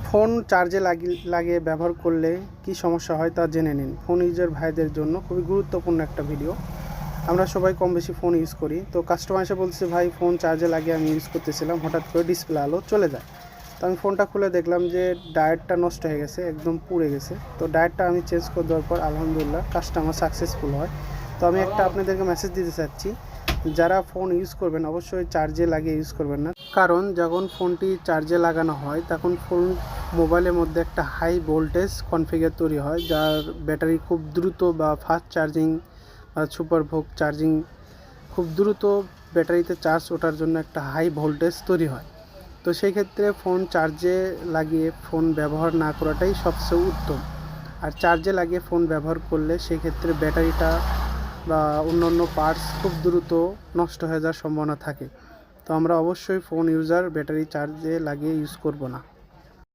Phone চার্জে লাগিয়ে ব্যবহার করলে কি সমস্যা হয় তা জেনে নিন। ফোন ইউজার ভাইদের জন্য খুবই গুরুত্বপূর্ণ একটা ভিডিও। আমরা সবাই কম বেশি ফোন ইউজ করি। তো কাস্টমার এসে বলছে, ভাই ফোন চার্জে লাগিয়ে আমি ইউজ করতেছিলাম, হঠাৎ করে ডিসপ্লে আলো চলে যায়। তো আমি ফোনটা খুলে দেখলাম যে ডায়োডটা নষ্ট হয়ে গেছে, একদম পুড়ে গেছে। তো ডায়োডটা আমি চেঞ্জ করে দেওয়ার পর আলহামদুলিল্লাহ কাস্টমার সাকসেসফুল হয়। তো আমি একটা আপনাদেরকে মেসেজ দিতে চাচ্ছি, যারা ফোন ইউজ করবেন অবশ্যই চার্জে লাগিয়ে ইউজ করবেন না। কারণ যখন ফোনটি চার্জে লাগানো হয় তখন মোবাইলের মধ্যে একটা হাই ভোল্টেজ কনফিগার তৈরি হয়, যার ব্যাটারি খুব দ্রুত বা ফাস্ট চার্জিং বা সুপার ভোগ চার্জিং, খুব দ্রুত ব্যাটারিতে চার্জ ওঠার জন্য একটা হাই ভোল্টেজ তৈরি হয়। তো সেই ক্ষেত্রে ফোন চার্জে লাগিয়ে ফোন ব্যবহার না করাটাই সবচেয়ে উত্তম। আর চার্জে লাগিয়ে ফোন ব্যবহার করলে সেক্ষেত্রে ব্যাটারিটা বা অন্যান্য পার্টস খুব দ্রুত নষ্ট হয়ে যাওয়ার সম্ভাবনা থাকে। তো আমরা অবশ্যই ফোন ইউজার ব্যাটারি চার্জে লাগিয়ে ইউজ করব না।